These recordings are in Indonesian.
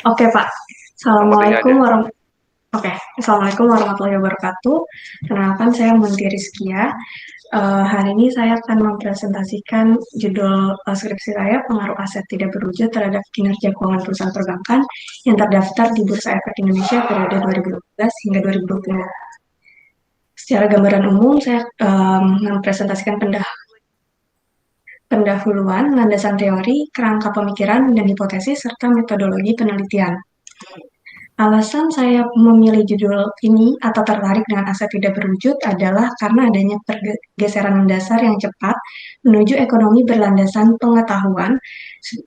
Oke, Pak. Sepertinya Assalamualaikum ada. Warahmatullahi wabarakatuh. Kenalkan saya Munti Rizkia. Hari ini saya akan mempresentasikan judul skripsi saya, Pengaruh Aset Tidak Berwujud Terhadap Kinerja Keuangan Perusahaan Perbankan yang terdaftar di Bursa Efek Indonesia periode 2012 hingga 2020. Secara gambaran umum, saya mempresentasikan pendahuluan, landasan teori, kerangka pemikiran, dan hipotesis, serta metodologi penelitian. Alasan saya memilih judul ini atau tertarik dengan aset tidak berwujud adalah karena adanya pergeseran mendasar yang cepat menuju ekonomi berlandasan pengetahuan,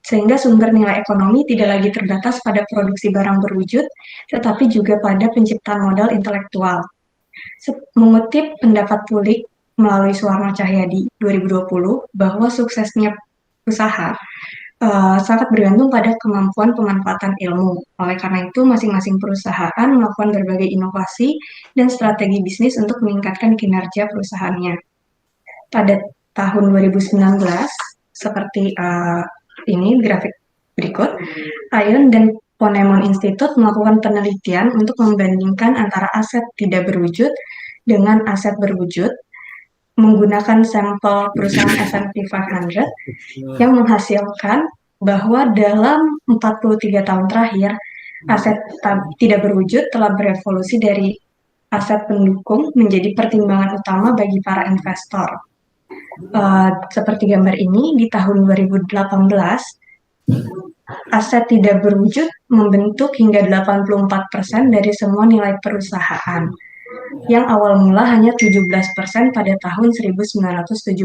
sehingga sumber nilai ekonomi tidak lagi terbatas pada produksi barang berwujud, tetapi juga pada penciptaan modal intelektual. Mengutip pendapat Pulik melalui Suwarno Cahyadi 2020 bahwa suksesnya usaha sangat bergantung pada kemampuan pemanfaatan ilmu. Oleh karena itu, masing-masing perusahaan melakukan berbagai inovasi dan strategi bisnis untuk meningkatkan kinerja perusahaannya. Pada tahun 2019, seperti ini grafik berikut, Ion dan Ponemon Institute melakukan penelitian untuk membandingkan antara aset tidak berwujud dengan aset berwujud menggunakan sampel perusahaan S&P 500 yang menghasilkan bahwa dalam 43 tahun terakhir, aset tidak berwujud telah berevolusi dari aset pendukung menjadi pertimbangan utama bagi para investor. Seperti gambar ini, di tahun 2018, aset tidak berwujud membentuk hingga 84% dari semua nilai perusahaan, yang awal mula hanya 17% pada tahun 1975.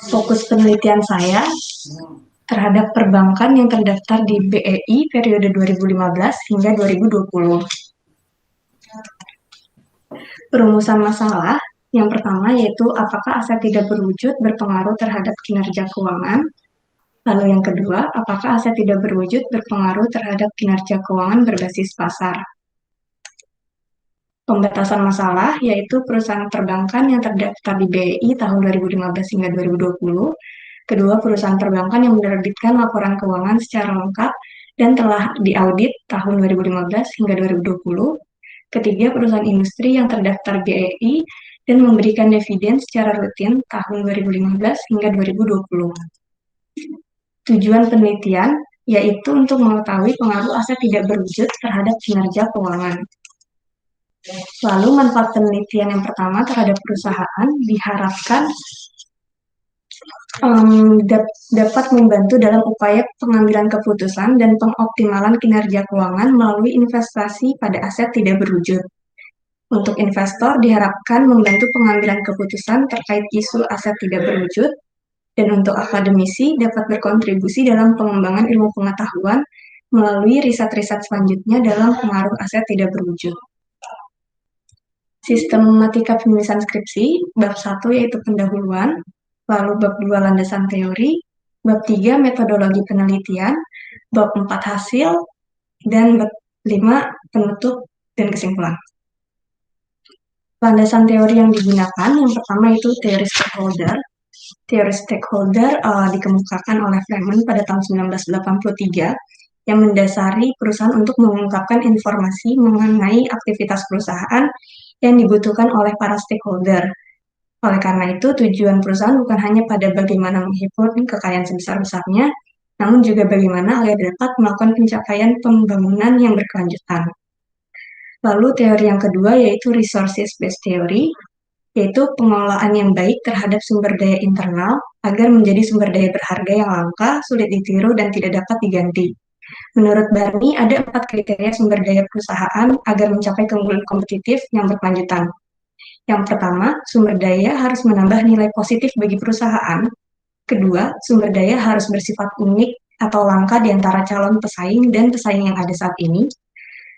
Fokus penelitian saya terhadap perbankan yang terdaftar di BEI periode 2015 hingga 2020. Perumusan masalah yang pertama yaitu apakah aset tidak berwujud berpengaruh terhadap kinerja keuangan. Lalu yang kedua, apakah aset tidak berwujud berpengaruh terhadap kinerja keuangan berbasis pasar. Pembatasan masalah yaitu perusahaan perbankan yang terdaftar di BEI tahun 2015 hingga 2020. Kedua, perusahaan perbankan yang menerbitkan laporan keuangan secara lengkap dan telah diaudit tahun 2015 hingga 2020. Ketiga, perusahaan industri yang terdaftar BEI dan memberikan dividen secara rutin tahun 2015 hingga 2020. Tujuan penelitian yaitu untuk mengetahui pengaruh aset tidak berwujud terhadap kinerja keuangan. Lalu manfaat penelitian yang pertama terhadap perusahaan diharapkan dapat membantu dalam upaya pengambilan keputusan dan pengoptimalan kinerja keuangan melalui investasi pada aset tidak berwujud. Untuk investor diharapkan membantu pengambilan keputusan terkait isu aset tidak berwujud, dan untuk akademisi dapat berkontribusi dalam pengembangan ilmu pengetahuan melalui riset-riset selanjutnya dalam pengaruh aset tidak berwujud. Sistematika penulisan skripsi, bab 1 yaitu pendahuluan, lalu bab 2 landasan teori, bab 3 metodologi penelitian, bab 4 hasil, dan bab 5 penutup dan kesimpulan. Landasan teori yang digunakan, yang pertama itu teori stakeholder. Teori stakeholder dikemukakan oleh Flehmen pada tahun 1983 yang mendasari perusahaan untuk mengungkapkan informasi mengenai aktivitas perusahaan yang dibutuhkan oleh para stakeholder. Oleh karena itu, tujuan perusahaan bukan hanya pada bagaimana menghimpun kekayaan sebesar-besarnya, namun juga bagaimana agar dapat melakukan pencapaian pembangunan yang berkelanjutan. Lalu teori yang kedua yaitu resources based theory, yaitu pengelolaan yang baik terhadap sumber daya internal agar menjadi sumber daya berharga yang langka, sulit ditiru, dan tidak dapat diganti. Menurut Barney, ada 4 kriteria sumber daya perusahaan agar mencapai keunggulan kompetitif yang berkelanjutan. Yang pertama, sumber daya harus menambah nilai positif bagi perusahaan. Kedua, sumber daya harus bersifat unik atau langka di antara calon pesaing dan pesaing yang ada saat ini.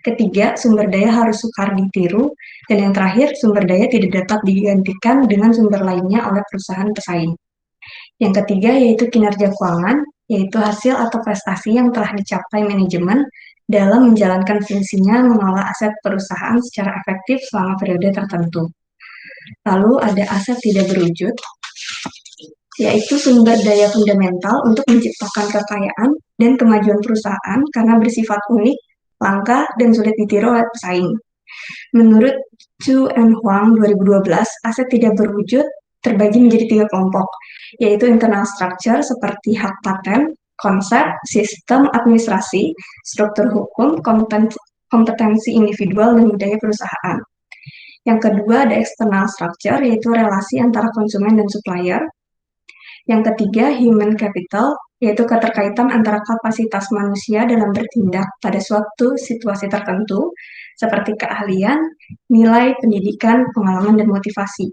Ketiga, sumber daya harus sukar ditiru. Dan yang terakhir, sumber daya tidak dapat digantikan dengan sumber lainnya oleh perusahaan pesaing. Yang ketiga yaitu kinerja keuangan, yaitu hasil atau prestasi yang telah dicapai manajemen dalam menjalankan fungsinya mengelola aset perusahaan secara efektif selama periode tertentu. Lalu ada aset tidak berwujud. yaitu sumber daya fundamental untuk menciptakan kekayaan dan kemajuan perusahaan karena bersifat unik, langka, dan sulit ditiru oleh pesaing. Menurut Chu and Huang 2012, aset tidak berwujud terbagi menjadi 3 kelompok, yaitu internal structure seperti hak paten, konsep, sistem administrasi, struktur hukum, kompetensi individual, dan budaya perusahaan. Yang kedua ada external structure, yaitu relasi antara konsumen dan supplier. Yang ketiga, human capital, yaitu keterkaitan antara kapasitas manusia dalam bertindak pada suatu situasi tertentu, seperti keahlian, nilai, pendidikan, pengalaman, dan motivasi.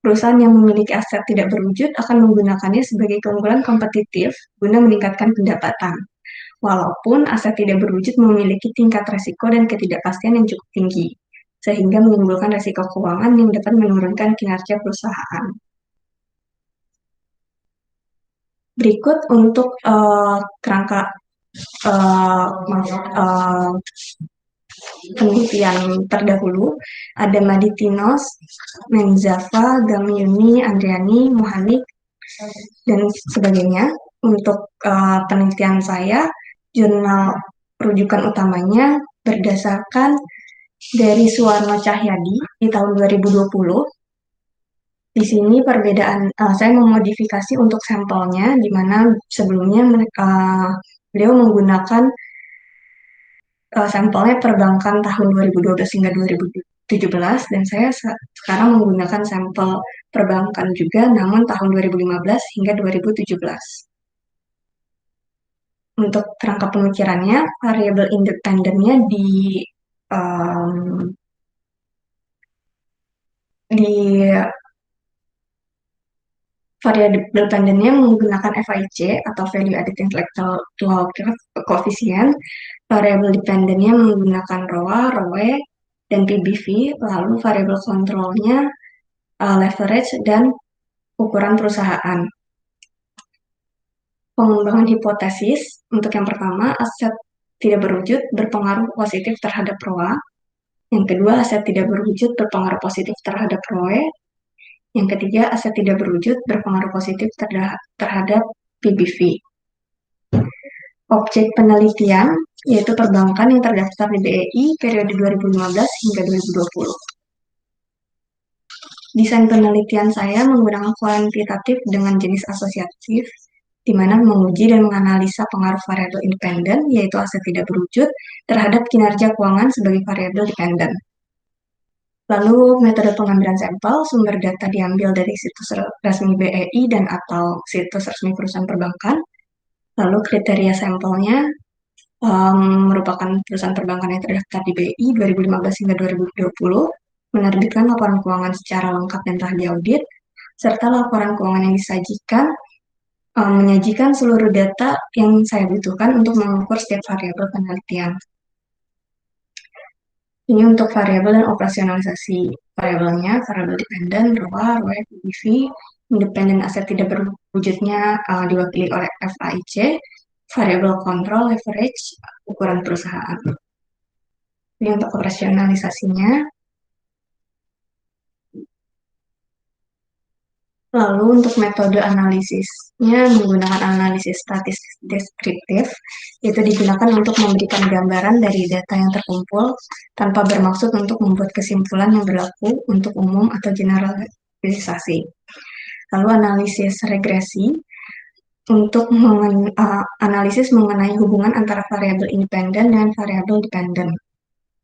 Perusahaan yang memiliki aset tidak berwujud akan menggunakannya sebagai keunggulan kompetitif guna meningkatkan pendapatan. Walaupun aset tidak berwujud memiliki tingkat resiko dan ketidakpastian yang cukup tinggi, sehingga menimbulkan resiko keuangan yang dapat menurunkan kinerja perusahaan. Berikut untuk kerangka penelitian terdahulu, ada Maditinos, Menzava, Gamiuni, Andriani, Mohanik, dan sebagainya. Untuk penelitian saya, jurnal rujukan utamanya berdasarkan dari Suwarno Cahyadi di tahun 2020. Di sini perbedaan, saya memodifikasi untuk sampelnya, di mana sebelumnya beliau menggunakan sampelnya perbankan tahun 2012 hingga 2017, dan saya sekarang menggunakan sampel perbankan juga, namun tahun 2015 hingga 2017. Untuk kerangka pemikirannya, variabel independennya di variabel dependennya menggunakan FIC atau Value Added Intellectual Coefficient, variabel dependennya menggunakan ROA, ROE, dan PBV, lalu variabel kontrolnya leverage dan ukuran perusahaan. Pengembangan hipotesis, untuk yang pertama, aset tidak berwujud berpengaruh positif terhadap ROA. Yang kedua, aset tidak berwujud berpengaruh positif terhadap ROE. Yang ketiga, aset tidak berwujud berpengaruh positif terhadap PBV. Objek penelitian, yaitu perbankan yang terdaftar di BEI periode 2015 hingga 2020. Desain penelitian saya menggunakan kuantitatif dengan jenis asosiatif, di mana menguji dan menganalisa pengaruh variabel independen, yaitu aset tidak berwujud, terhadap kinerja keuangan sebagai variabel dependen. Lalu metode pengambilan sampel, sumber data diambil dari situs resmi BEI dan atau situs resmi perusahaan perbankan. Lalu kriteria sampelnya merupakan perusahaan perbankan yang terdaftar di BEI 2015 hingga 2020, menerbitkan laporan keuangan secara lengkap dan telah diaudit, serta laporan keuangan yang disajikan menyajikan seluruh data yang saya butuhkan untuk mengukur setiap variabel penelitian. Ini untuk variabel dan operasionalisasi variabelnya, variabel dependen, ROA, ROE, PBV, independen aset tidak berwujudnya diwakili oleh FAIC, variabel kontrol, leverage, ukuran perusahaan. Ini untuk operasionalisasinya. Lalu untuk metode analisisnya menggunakan analisis statistik deskriptif, itu digunakan untuk memberikan gambaran dari data yang terkumpul tanpa bermaksud untuk membuat kesimpulan yang berlaku untuk umum atau generalisasi. Lalu analisis regresi, untuk analisis mengenai hubungan antara variabel independen dan variabel dependen.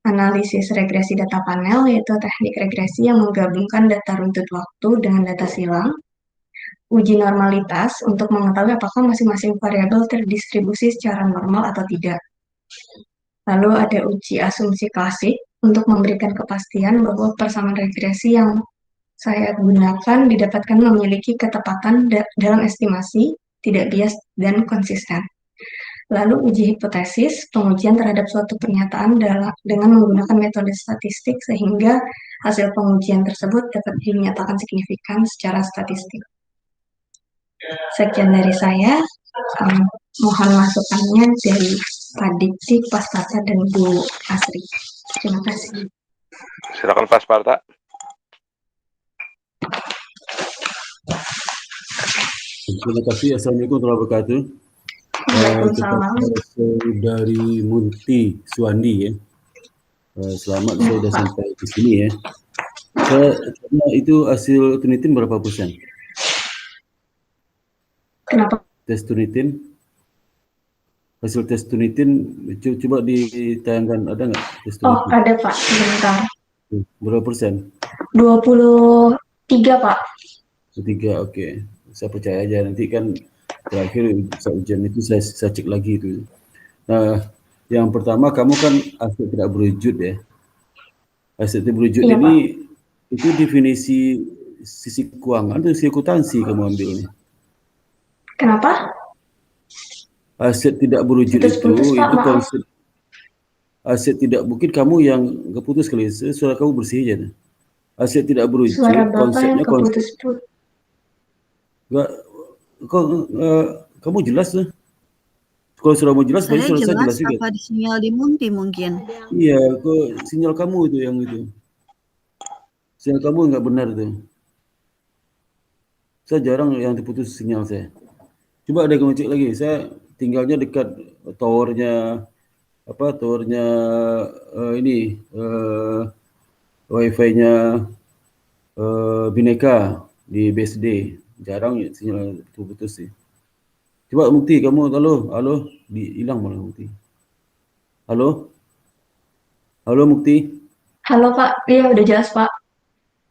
Analisis regresi data panel, yaitu teknik regresi yang menggabungkan data runtut waktu dengan data silang. Uji normalitas untuk mengetahui apakah masing-masing variabel terdistribusi secara normal atau tidak. Lalu ada uji asumsi klasik untuk memberikan kepastian bahwa persamaan regresi yang saya gunakan didapatkan memiliki ketepatan dalam estimasi, tidak bias, dan konsisten. Lalu uji hipotesis, pengujian terhadap suatu pernyataan dengan menggunakan metode statistik sehingga hasil pengujian tersebut dapat dinyatakan signifikan secara statistik. Sekian dari saya, mohon masukannya dari Pak Dikti, Pak Sparta, dan Bu Asri. Terima kasih. Silakan Pak Sparta. Terima kasih. Assalamualaikum warahmatullahi wabarakatuh. Waalaikumsalam. Saudari Munti Suwandi ya. Selamat saya sudah sampai di sini ya. Saya tanya itu hasil Tunitin berapa persen? Kenapa? Tes Tunitin. Hasil tes Tunitin coba ditayangkan, ada nggak tes Oh, Tunitin? ada Pak, sebentar. Berapa persen? 23 Pak. 3, oke. Saya percaya aja, nanti kan terakhir saat ujian itu saya cek lagi itu. Nah, yang pertama kamu kan aset tidak berwujud ya. Aset tidak berwujud Iya ini Pak. itu definisi sisi keuangan atau sisi akuntansi kamu ambil ini? Kenapa? Aset tidak berwujud Putus-putus Pak, itu maaf. konsep aset tidak, mungkin kamu yang keputus kali, suara kamu bersih aja. Aset tidak Suara berwujud Bapak yang konsepnya konsep keputus-putus. enggak, kok kamu jelas tuh. Kalau sudah mau jelas berarti Saya suara saya jelas, jelas juga. apa di sinyal di Munti mungkin? Iya, kok sinyal kamu itu yang itu. Sinyal kamu nggak benar tuh. Saya jarang yang terputus sinyal saya. Coba ada kamu cek lagi. Saya tinggalnya dekat towernya towernya ini wifi-nya Bineka di BSD. Jarang sinyal terputus sih. Coba Mukti, kamu halo, hilang malah Mukti. Halo, halo Mukti. Halo Pak, iya udah jelas Pak.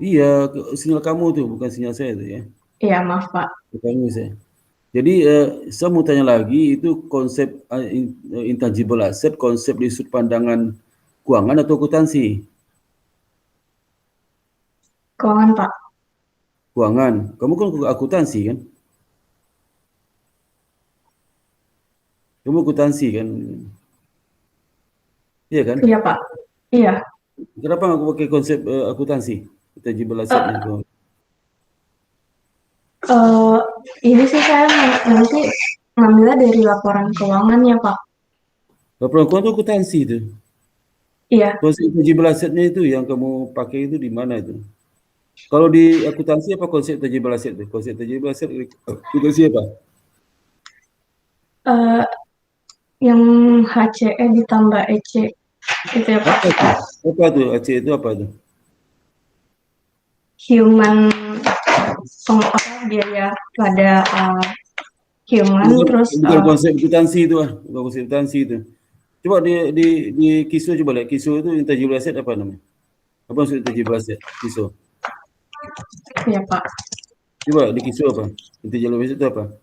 Iya, sinyal kamu tuh, bukan sinyal saya tuh ya. Iya maaf Pak. Bukan saya. Jadi saya mau tanya lagi, itu konsep intangible asset, konsep di sudut pandangan keuangan atau akuntansi? Keuangan Pak. Keuangan. Kamu kan akuntansi kan? Kamu akuntansi kan? Iya kan? Iya Pak. Iya. Kenapa nggak pakai konsep akuntansi? Intangible asset-nya. Ini sih saya nanti ngambilnya dari laporan keuangannya Pak. Laporan keuangan itu akuntansi itu. Iya. Konsep intangible asset-nya itu yang kamu pakai itu di mana itu? Kalau di akuntansi apa konsep intangible asset itu? Konsep intangible asset akuntansi apa? Yang HCE ditambah EC gitu ya Pak. Apa tuh? AC itu apa tuh? Human biaya pada human bukan, terus bukan konsep akuntansi itu bukan konsep akuntansi itu. Coba di KISO, coba lihat KISO itu intangible asset apa namanya? Apa maksud intangible asset? KISO. ya Pak. Coba di KISO apa? Intangible asset itu apa?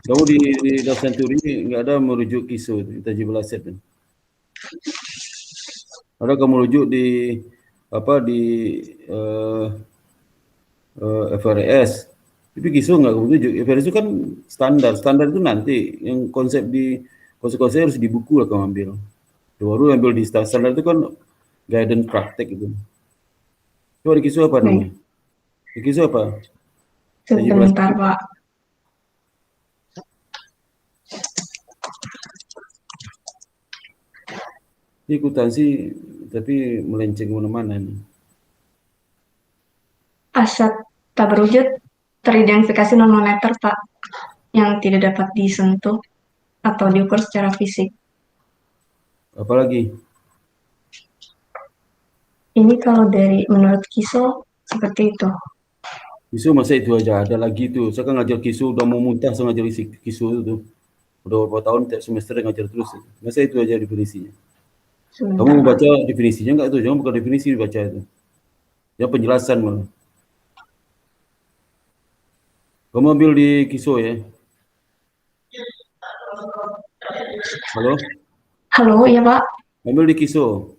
Kamu di Data Santuri nggak ada merujuk KISO itu, intangible asset itu. Ada kamu merujuk di FRS. Tapi KISO nggak kamu rujuk. FRS itu kan standar itu nanti yang konsep harus di buku lah kamu ambil. Baru ambil di standar itu kan guidance praktek itu. Coba di KISO apa namanya? Di KISO apa? Sebentar Pak. Ini akuntansi tapi melenceng mana-mana nih. Aset tak berwujud teridentifikasi non moneter Pak, yang tidak dapat disentuh atau diukur secara fisik. Apalagi? Ini kalau dari menurut KISO seperti itu. KISO masa itu aja, ada lagi tuh. Saya kan ngajar KISO udah mau muntah, saya ngajar KISO itu. Udah beberapa tahun tiap semester ngajar terus. Masa itu aja definisinya. Sebentar, Kamu mau baca definisinya nggak tuh? Jangan bukan definisi dibaca itu. Ya penjelasan malah. Kamu ambil di KISO ya? Halo? Halo, iya Pak. Ambil di KISO.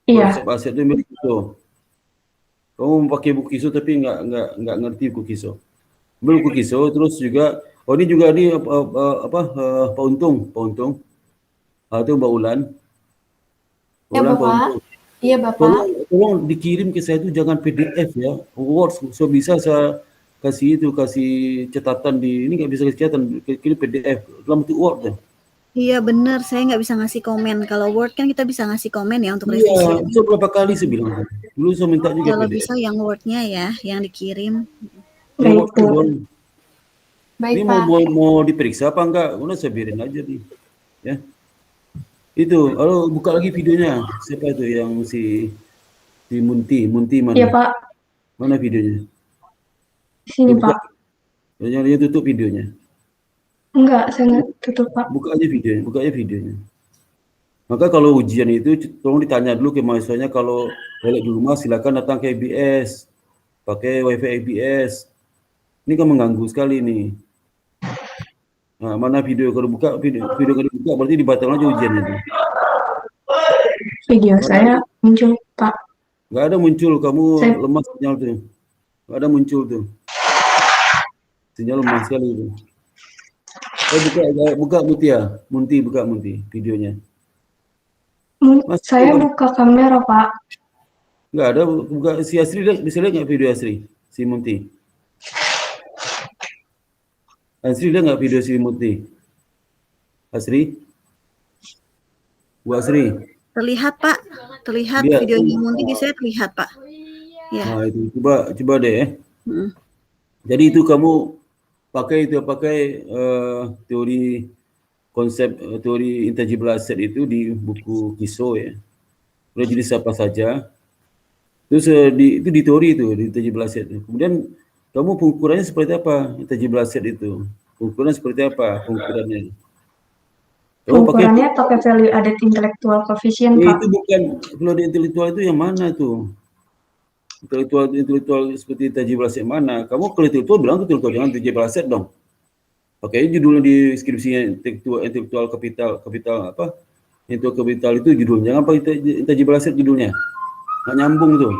Iya. Konsep aset itu ambil di KISO. Kamu mau pakai buku KISO tapi nggak ngerti buku KISO. Ambil buku KISO terus juga. Oh ini juga ini Pak Untung. Itu Mbak Ulan. Ya Bapak. Iya Bapak. Tolong dikirim ke saya itu jangan PDF ya. Word so bisa saya kasih catatan di ini, nggak bisa kasih catatan, kirim PDF dalam bentuk Word ya. Iya benar, saya nggak bisa ngasih komen. Kalau Word kan kita bisa ngasih komen ya untuk revisi. Iya, so berapa kali saya bilang. Dulu saya minta juga kalau PDF. bisa yang Word-nya ya, yang dikirim. Baik Bu. Baik, Ini Pak. mau diperiksa apa enggak? Udah saya biarin aja nih. Ya. Itu, buka lagi videonya. Siapa itu yang si Munti mana? Iya, Pak. Mana videonya? Di sini, Buka. Pak. Jangan tutup videonya. Enggak, saya nggak tutup, Pak. Buka aja videonya. Maka kalau ujian itu tolong ditanya dulu ke mahasiswanya, kalau balik di rumah silakan datang ke IBS. Pakai WiFi IBS. Ini kan mengganggu sekali nih. Nah, mana video kalau buka video kalau dibuka berarti dibatalkan aja ujiannya itu. Video saya muncul, Pak. Nggak ada muncul, kamu Saya- lemah sinyal tuh. Nggak ada muncul tuh. Sinyal lemah sekali itu. Buka Munti videonya. Mas, Saya buka kamera, Pak. nggak ada, buka si Asri, bisa lihat nggak video Asri? Si Munti. Asri lihat nggak video si Munti? Asri? Bu Asri? Terlihat Pak, terlihat Lihat. videonya Munti di saya terlihat Pak. Ya. Nah itu, coba deh ya. Hmm. Jadi itu kamu pakai teori konsep teori intangible asset itu di buku Kiso ya. Udah jadi siapa saja. Terus itu di teori itu di intangible asset. Kemudian kamu pengukurannya seperti apa intangible asset itu? Pengukuran seperti apa pengukurannya? Pengukurannya pakai value added intellectual coefficient, Pak. Itu bukan, kalau di intelektual itu yang mana tuh? Intelektual seperti intangible asset mana? Kamu kalau intelektual bilang intelektual, jangan intangible asset dong. Pakai judulnya di skripsinya intelektual kapital apa? Intelektual kapital itu judulnya, jangan pakai intangible asset judulnya. Nggak nyambung tuh.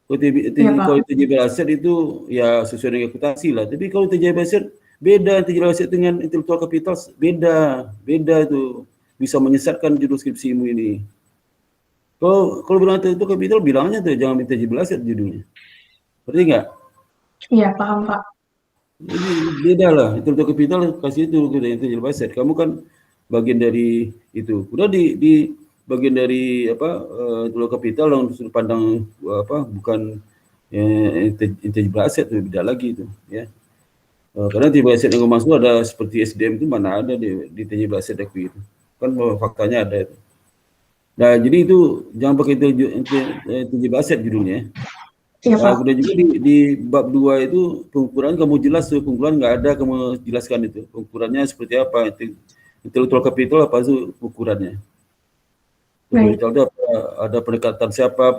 Kalau intangible asset itu ya sesuai dengan reputasi lah. Tapi kalau intangible asset beda, intangible asset dengan intelektual kapital beda itu, bisa menyesatkan judul skripsimu ini. Kalau bilang intelektual kapital bilangnya tuh jangan intangible asset judulnya. Berarti nggak? Iya, paham, Pak. Jadi beda lah, intelektual kapital kasih itu intangible asset. Kamu kan bagian dari itu. Udah di bagian dari intelektual kapital yang sudut pandang bukan intangible asset, itu beda lagi itu ya. Karena intangible asset yang masuk ada seperti SDM itu mana ada di intangible asset aku itu. Kan faktanya ada itu. Nah, jadi itu jangan pakai intangible asset judulnya. Iya, Pak. Kemudian juga di bab 2 itu pengukuran kamu jelas tuh, pengukuran nggak ada kamu jelaskan itu. Pengukurannya seperti apa? Intellectual capital apa itu ukurannya? Capital itu ada pendekatan siapa,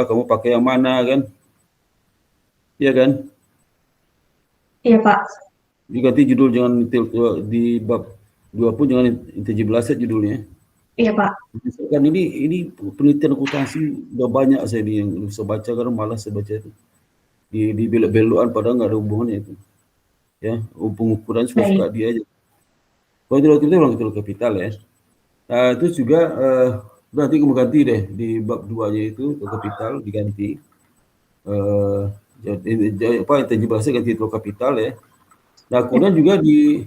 kamu pakai yang mana kan? Iya kan? Iya, Pak. Diganti judul jangan di bab 2 pun jangan intangible asset judulnya. Iya, Pak. Kan ini penelitian akuntansi udah banyak saya yang bisa baca karena malas saya baca itu. Di belok-belokan padahal nggak ada hubungannya itu. Ya, pengukuran suka dia aja. Kalau itu bilang itu kapital ya. Nah, itu juga berarti kamu ganti deh di bab 2-nya itu kapital diganti. Jadi intangible asset ganti itu kapital ya. Nah, kemudian juga di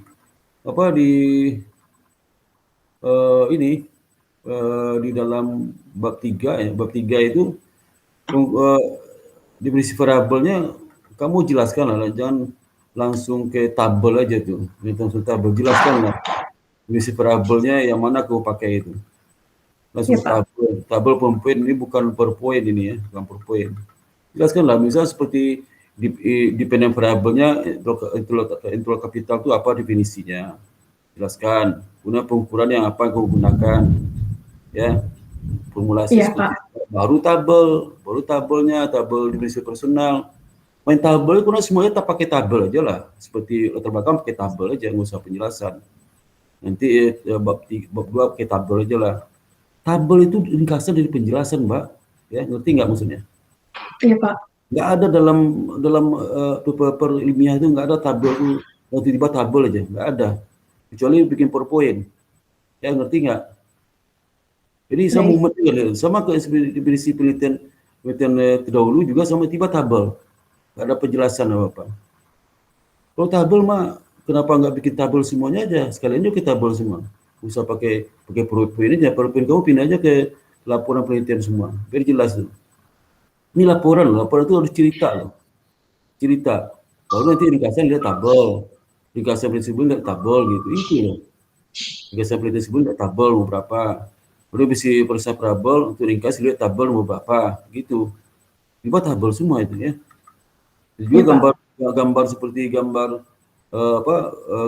di dalam bab 3 ya, bab 3 itu definisi variabelnya kamu jelaskan lah, jangan langsung ke tabel aja tuh, langsung tabel, jelaskan lah definisi variabelnya yang mana kamu pakai itu, langsung tabel per poin, ini bukan per poin ini ya, bukan per poin. Jelaskan lah, misalnya seperti dependent variabelnya intellectual capital itu apa definisinya, jelaskan, kemudian pengukuran yang apa yang kamu gunakan, ya, formulasi baru tabelnya, tabel definisi personal. Main tabel itu semuanya tak pakai tabel aja lah, seperti latar belakang pakai tabel aja, nggak usah penjelasan. Nanti bab 2 pakai tabel aja lah. Tabel itu ringkasan dari penjelasan, Mbak. Ya, ngerti nggak maksudnya? Iya, Pak. Nggak ada dalam paper ilmiah itu nggak ada tabel itu, tiba-tiba tabel aja, nggak ada. Kecuali bikin PowerPoint. Ya, ngerti nggak? Jadi sama ke ekspedisi penelitian terdahulu juga sama tiba tabel, nggak ada penjelasan apa. Kalau tabel mah kenapa nggak bikin tabel semuanya aja, sekalian juga tabel semua. Usah pakai PowerPoint aja, PowerPoint kamu pindah aja ke laporan penelitian semua, biar jelas tuh. Ini laporan itu harus cerita loh, cerita. Baru nanti ringkasan lihat tabel, ringkasan prinsipal lihat tabel gitu, itu loh. Ringkasan prinsipal lihat tabel mau berapa, baru bisa periksa parabel untuk ringkas lihat tabel mau berapa, gitu. Dibuat tabel semua itu ya. Juga Iya, Pak. gambar seperti gambar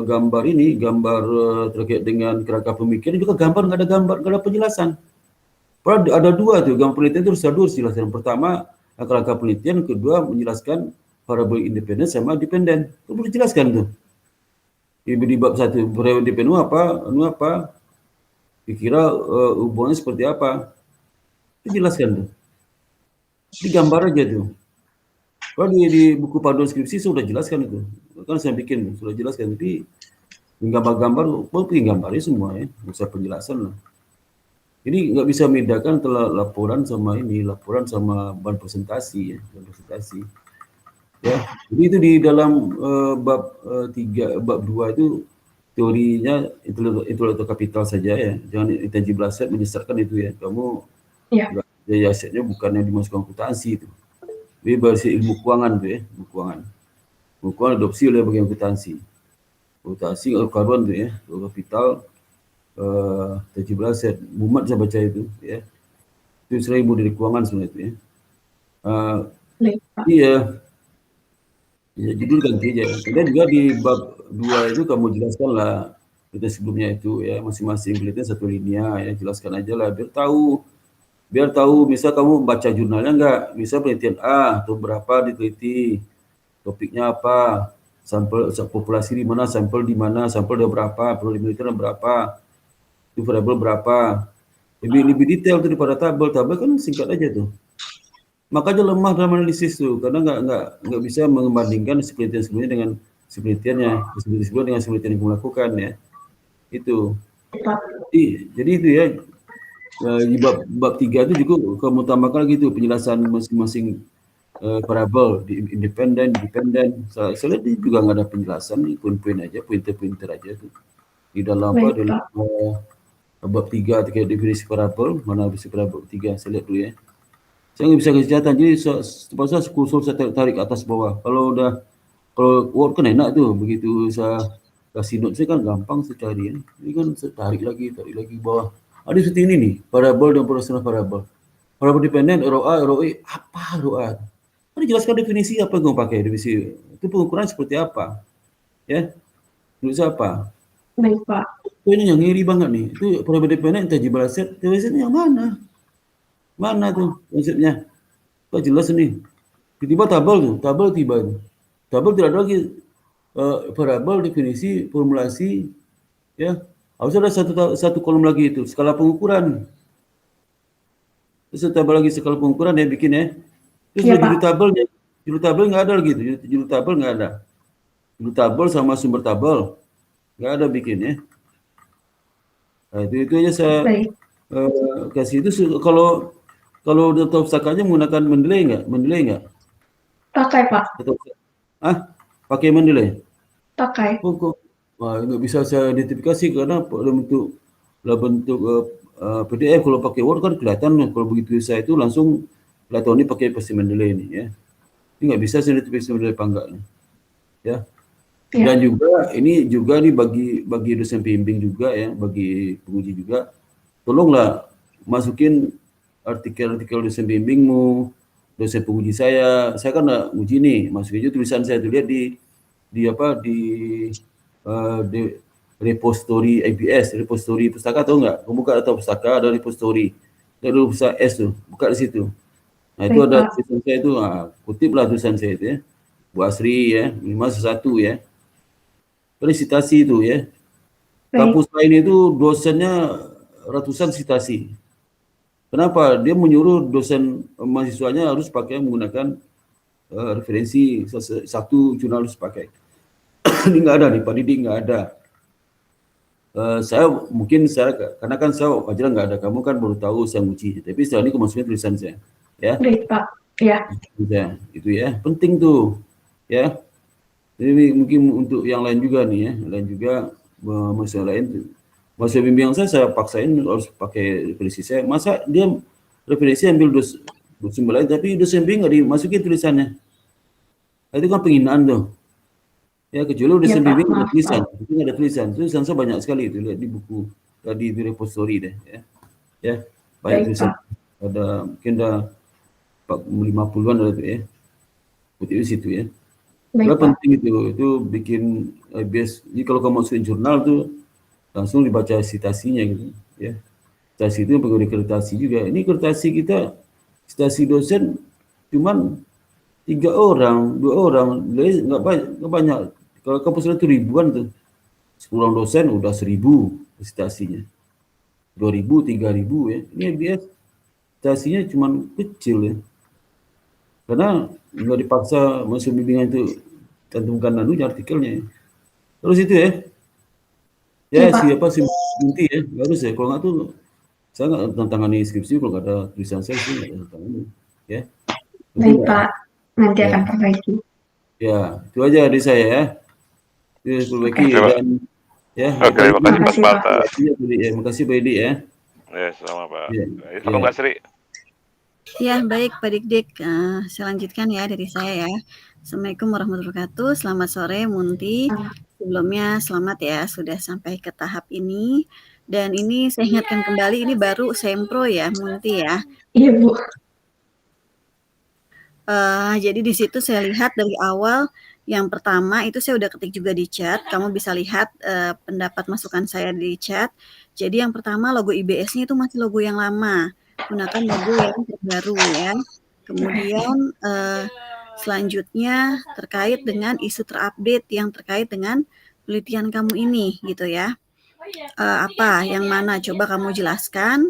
gambar ini, gambar terkait dengan kerangka pemikiran juga gambar nggak ada penjelasan. Padahal ada dua tuh, gambar penelitian itu harus ada dua penjelasan. Pertama, kerangka penelitian, kedua menjelaskan variabel independen sama dependen. Itu boleh dijelaskan tuh. Di bab 1, variabel independen apa, dikira hubungannya seperti apa. Itu jelaskan tuh. Di gambar aja tuh. Kalau di buku panduan skripsi sudah jelaskan itu. Kan saya bikin sudah jelaskan, tapi gambar-gambar, bikin gambarnya semua ya, nggak usah penjelasan lah. Jadi nggak bisa membedakan antara laporan sama bahan presentasi ya, bahan presentasi. Ya, jadi itu di dalam bab 3, bab 2 itu teorinya intelektual kapital saja ya, jangan intangible asset menyesatkan itu ya. Kamu Iya. ya asetnya bukan yang dimasukkan akuntansi itu. Jadi bahasa ilmu keuangan tuh ya, ilmu keuangan. Ilmu keuangan adopsi oleh bagian akuntansi. Akuntansi karuan tuh ya, kapital intangible asset. Mumat saya baca itu ya. Itu selain ilmu dari keuangan sebenarnya itu ya. Baik, Pak. Iya. Ya, judul ganti aja. Kemudian juga di bab 2 itu kamu jelaskan lah kita sebelumnya itu ya, masing-masing penelitian satu linia ya, jelaskan aja lah biar tahu misal kamu baca jurnalnya enggak, misal penelitian A atau berapa diteliti, topiknya apa, sampel populasi di mana, sampel ada berapa, perlu penelitian berapa, itu variabel berapa. Lebih detail tuh daripada tabel kan singkat aja tuh. Makanya lemah dalam analisis tuh, karena nggak bisa membandingkan penelitian sebelumnya dengan penelitiannya, dengan penelitian yang melakukan ya, itu. Jadi itu ya, di bab 3 itu juga kamu tambahkan gitu penjelasan masing-masing variabel di independen, dependen. Saya lihat juga nggak ada penjelasan nih, poin-poin aja, pointer aja tuh di dalam Baik, dalam Pak. bab 3 terkait definisi variabel, mana definisi variabel 3 saya lihat dulu ya. Saya nggak bisa kasih catatan, jadi terpaksa kursor saya tarik atas bawah. Kalau Word kan enak tuh, begitu saya kasih note saya kan gampang saya cari. Ini kan saya tarik lagi bawah. Ada seperti ini nih, variabel dan operasional variabel. Variabel dependen, ROA, ROE, apa ROA? Kan dijelaskan definisi apa yang kamu pakai, definisi itu pengukuran seperti apa, ya? Menurut apa? Baik, Pak. Ini yang ngiri banget nih, itu variabel dependen, intangible asset, definisinya yang mana? Mana tuh konsepnya? Kok jelas nih. Tiba-tiba tabel tiba. Tabel tidak ada lagi variabel, definisi, formulasi, ya. Harus ada satu kolom lagi itu, skala pengukuran. Terus tambah lagi skala pengukuran ya bikin ya. Terus Iya, judul Pak. tabelnya, judul tabel nggak ada lagi itu, judul tabel nggak ada. Judul tabel sama sumber tabel nggak ada bikin ya. Nah, itu aja saya Baik. kasih itu kalau data pustakanya menggunakan Mendeley nggak? Pakai, Pak. Pakai Mendeley? Pakai. Kok nggak bisa saya identifikasi karena dalam bentuk PDF. Kalau pakai Word kan kelihatan, kalau begitu saya itu langsung kelihatan ini pakai versi Mendeley ini ya. Ini nggak bisa saya identifikasi Mendeley apa enggak nih, ya. Ya. Dan juga ini juga nih bagi dosen pembimbing juga ya, bagi penguji juga, tolonglah masukin artikel-artikel dosen bimbingmu, dosen penguji saya kan uji nih, masukin aja tulisan saya tuh, lihat di repository ABS, repository pustaka, tahu nggak? Kamu buka atau pustaka ada repository, ada pustaka S tuh, buka di situ. Nah itu Baik, ada Pak. tulisan saya itu, kutiplah tulisan saya itu ya, Bu Asri ya, 511 ya. Ini citasi itu ya. Kampus lain itu dosennya ratusan citasi. Kenapa? Dia menyuruh dosen mahasiswanya harus pakai menggunakan referensi satu jurnal harus pakai. Ini nggak ada nih, Pak Didi nggak ada. Saya karena kan saya wajar nggak ada, kamu kan baru tahu saya uji. Tapi setelah ini kemasukin tulisan saya, ya. Baik, Pak. Ya. Itu ya, penting tuh, ya. Ini mungkin untuk yang lain juga nih ya, mahasiswa lain, mahasiswa bimbing saya paksain harus pakai referensi saya. Masa dia referensi ambil sumber lain, tapi dosen bimbing nggak dimasukin tulisannya. Itu kan penghinaan tuh. Ya, kecuali udah Iya Pak, sendiri ada maaf Pak. tulisan. Itu ada tulisan. Tulisan saya banyak sekali itu, lihat di buku tadi di repository deh ya. Ya, banyak Baik tulisan. Pak. Ada mungkin ada 50-an ada tuh ya. Putih di situ ya. Baik Itu Pak. penting itu bikin base. Jadi kalau kamu masukin jurnal tuh langsung dibaca citasinya gitu ya. Citasi itu yang perlu dikreditasi juga. Ini akreditasi kita, citasi dosen cuman 3 orang, 2 orang, nggak banyak, nggak banyak. Kalau kampus itu ribuan tuh, 10 dosen udah 1.000 citasinya, 2.000, 3.000 ya. Ini bias citasinya cuman kecil ya, karena nggak dipaksa masuk bimbingan itu cantumkan anunya artikelnya. Ya. Terus itu ya, ya Iya Pak. siapa sih inti ya, harus ya. Kalau nggak tuh saya nggak tantangani skripsi kalau nggak ada tulisan saya sih nggak ada tantangani ya. Mungkin Baik ya, Pak. Nanti ya, akan perbaiki. ya itu aja dari saya ya. Itu perbaiki Oke. dan ya Oke, Pak terima Edi, kasih Pak Makasih Pak. Sparta. ya, makasih Pak Edi ya. Ya, sama Pak. Ya, Salam ya. Kak Sri. Ya, baik Pak Dik-Dik. Saya lanjutkan ya dari saya ya. Assalamualaikum warahmatullahi wabarakatuh. Selamat sore Munti. Sebelumnya selamat ya sudah sampai ke tahap ini. Dan ini saya ingatkan kembali ini baru sempro ya Munti ya. Iya Bu. Jadi di situ saya lihat dari awal yang pertama itu saya udah ketik juga di chat. Kamu bisa lihat pendapat masukan saya di chat. Jadi yang pertama logo IBS-nya itu masih logo yang lama. Gunakan logo yang terbaru ya. Kemudian selanjutnya terkait dengan isu terupdate yang terkait dengan penelitian kamu ini gitu ya. Apa yang mana coba kamu jelaskan.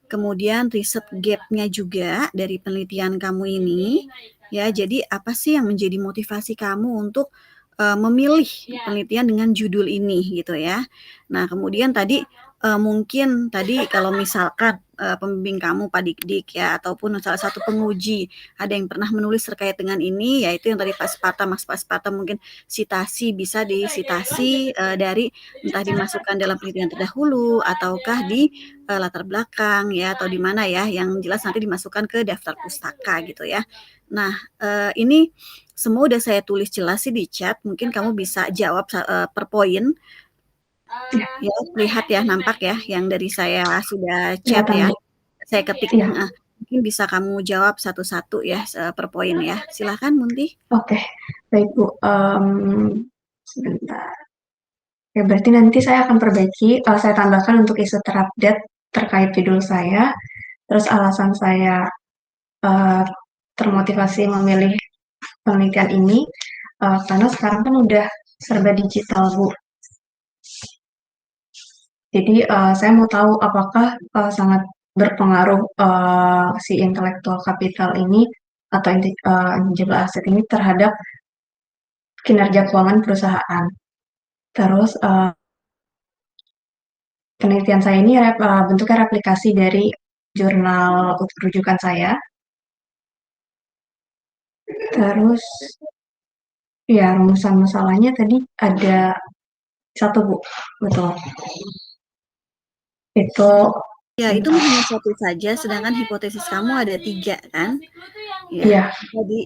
Kemudian riset gap-nya juga dari penelitian kamu ini ya. Jadi apa sih yang menjadi motivasi kamu untuk memilih penelitian dengan judul ini gitu ya. Nah, kemudian tadi mungkin tadi kalau misalkan pembimbing kamu Pak Dik-Dik ya ataupun salah satu penguji ada yang pernah menulis terkait dengan ini yaitu yang tadi Pak Sparta mungkin sitasi bisa disitasi dari entah dimasukkan dalam penelitian terdahulu ataukah di latar belakang ya atau di mana ya yang jelas nanti dimasukkan ke daftar pustaka gitu ya. Nah, ini semua udah saya tulis jelas sih di chat. Mungkin kamu bisa jawab per poin. Ya, lihat ya, nampak ya yang dari saya sudah chat ya. Saya ketik. Iya. Mungkin bisa kamu jawab satu-satu ya per poin ya. Silakan Munti. Oke. Baik Bu. Sebentar. Ya, berarti nanti saya akan perbaiki. Saya tambahkan untuk isu terupdate terkait judul saya. Terus alasan saya termotivasi memilih penelitian ini karena sekarang kan udah serba digital Bu. Jadi saya mau tahu apakah sangat berpengaruh si intellectual capital ini atau intangible asset ini terhadap kinerja keuangan perusahaan. Terus penelitian saya ini bentuknya replikasi dari jurnal rujukan saya. Terus ya rumusan masalahnya tadi ada 1 Bu, betul. Itu Ya, itu hanya 1 saja, sedangkan hipotesis kamu ada 3 kan? Ya, iya. jadi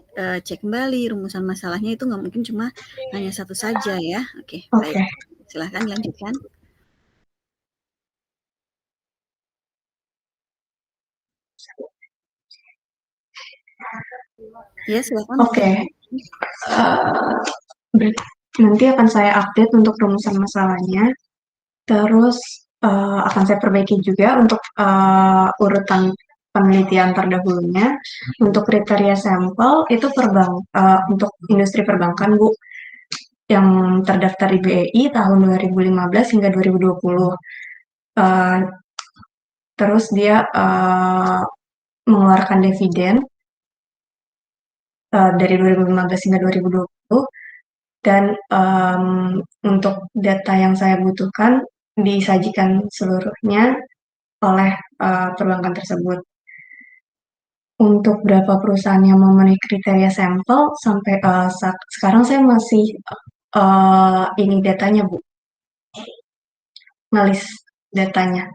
cek kembali rumusan masalahnya itu nggak mungkin cuma hanya 1 saja ya. Oke, Oke. baik. Silahkan lanjutkan. Ya, silakan. Oke. Nanti akan saya update untuk rumusan masalahnya. Terus akan saya perbaiki juga untuk urutan penelitian terdahulunya. Untuk kriteria sampel itu untuk industri perbankan Bu, yang terdaftar di BEI tahun 2015 hingga 2020. Terus dia mengeluarkan dividen dari 2015 hingga 2020. Dan untuk data yang saya butuhkan disajikan seluruhnya oleh perbankan tersebut. Untuk berapa perusahaan yang memenuhi kriteria sampel sampai sekarang saya masih ini datanya Bu, ngelis datanya.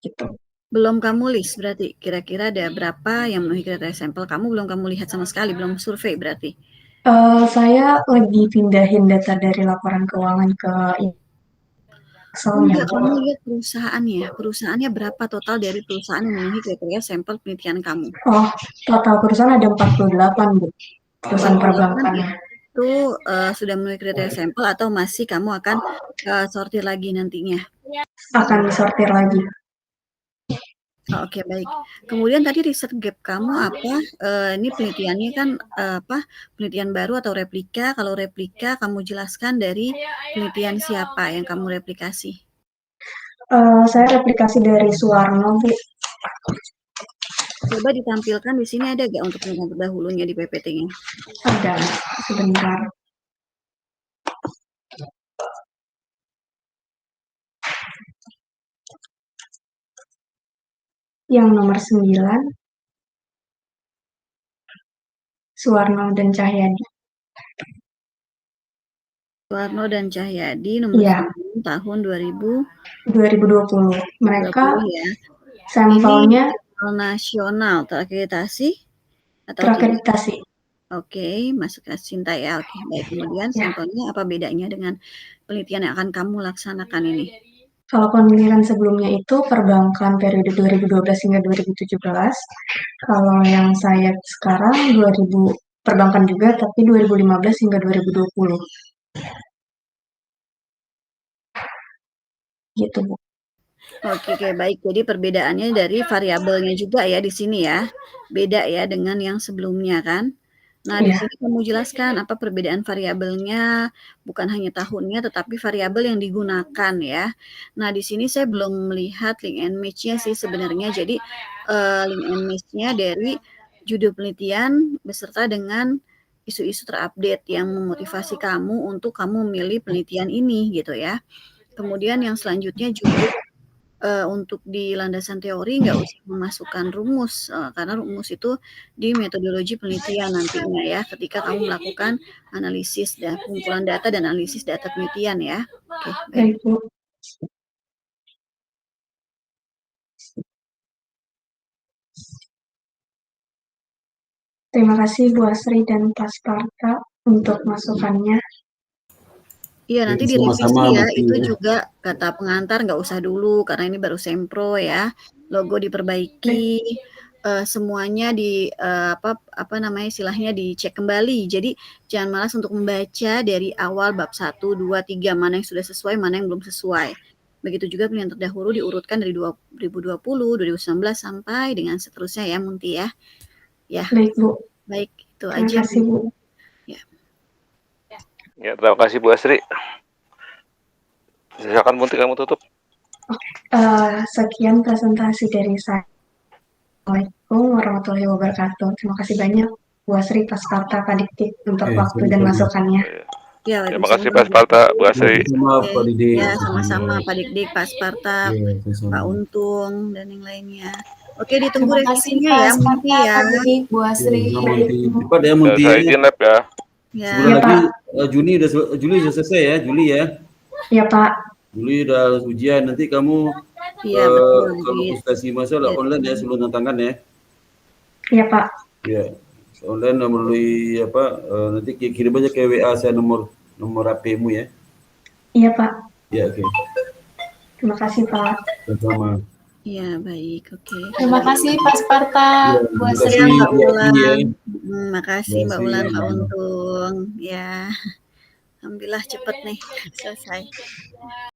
Gitu. Belum kamu list berarti kira-kira ada berapa yang memenuhi kriteria sampel kamu belum kamu lihat sama sekali, belum survei berarti? Saya lagi pindahin data dari laporan keuangan ke Excelnya. Enggak, kamu lihat perusahaannya. Perusahaannya berapa total dari perusahaan yang memenuhi kriteria sampel penelitian kamu? Oh, total perusahaan ada 48, Bu. Perusahaan 48 perbankannya. itu sudah memenuhi kriteria sampel atau masih kamu akan sortir lagi nantinya? Akan disortir lagi. Oh, oke, baik. Kemudian tadi riset gap kamu apa? Ini penelitiannya kan penelitian baru atau replika? Kalau replika kamu jelaskan dari penelitian siapa yang kamu replikasi? Saya replikasi dari Suwarno, Bu. Coba ditampilkan di sini ada nggak untuk penelitian terdahulunya di PPT-nya? Ada, sebentar. Yang nomor 9, Suwarno dan Cahyadi. Suwarno dan Cahyadi nomor Iya, 9 tahun 2020 2020. Mereka ya. sampelnya Ini jurnal nasional terakreditasi atau tidak? terakreditasi. Oke, masuk ke Sinta ya. Oke, baik. Kemudian Ya. sampelnya apa bedanya dengan penelitian yang akan kamu laksanakan ini? Kalau penelitian sebelumnya itu perbankan periode 2012 hingga 2017. Kalau yang saya sekarang 2000 perbankan juga, tapi 2015 hingga 2020. Gitu, Bu. Oke, baik. Jadi perbedaannya dari variabelnya juga ya di sini ya. Beda ya dengan yang sebelumnya kan. Nah, di Iya. sini kamu jelaskan apa perbedaan variabelnya, bukan hanya tahunnya tetapi variabel yang digunakan ya. Nah, di sini saya belum melihat link and match-nya sih sebenarnya. Jadi link and match-nya dari judul penelitian beserta dengan isu-isu terupdate yang memotivasi kamu untuk kamu memilih penelitian ini gitu ya. Kemudian yang selanjutnya juga untuk di landasan teori nggak usah memasukkan rumus, karena rumus itu di metodologi penelitian nantinya ya, ketika kamu melakukan analisis dan pengumpulan data dan analisis data penelitian ya. Oke, baik. Baik, Bu. Terima kasih Bu Asri dan Pak Sparta untuk masukannya. Iya, nanti direvisi Sama-sama, ya. Mufti, Itu ya. juga kata pengantar nggak usah dulu karena ini baru sempro ya. Logo diperbaiki, semuanya di apa namanya istilahnya dicek kembali. Jadi jangan malas untuk membaca dari awal bab 1, 2, 3 mana yang sudah sesuai, mana yang belum sesuai. Begitu juga penelitian terdahulu diurutkan dari 2020, 2019 sampai dengan seterusnya ya, Munti ya. Ya. Baik, Bu. Baik, itu Terima aja. kasih, Bu. Ya, terima kasih Bu Asri. Silakan Munti kamu tutup. Sekian presentasi dari saya. Assalamualaikum warahmatullahi wabarakatuh. Terima kasih banyak Bu Asri, Pak Sparta, Pak Dikdik untuk waktu dan masukannya. Ya, terima kasih Pak Sparta, Bu Asri. Sama Pak Didik. Ya, sama-sama Pak Dikdik, Pak Sparta, Pak Untung, dan yang lainnya. Oke, ditunggu Terima kasih revisinya Pak ya, Sparta, Munti ya. Pak Dikdik, Bu Asri. Cepat ya, Munti. Saya izin lab ya. Ya, Sebulan Ya, lagi Pak. Juni udah selesai ya, Juli ya. Ya, Pak. Juli udah ujian, nanti kamu iya betul. kalau presentasi masalah online ya sebelum tantangan ya. Ya, Pak. Ya, online melalui nanti kirim aja ke WA saya nomor HP-mu ya. Iya, Pak. Ya, oke. Terima kasih, Pak. Sama-sama. Ya, baik, oke. Terima kasih Pak Sparta, Bu terima Asri. kasih. Mbak Ya, Ulan. ya. Makasih Mbak Makasih, Ulan, Pak ya. Untung. Ya, alhamdulillah cepet nih selesai.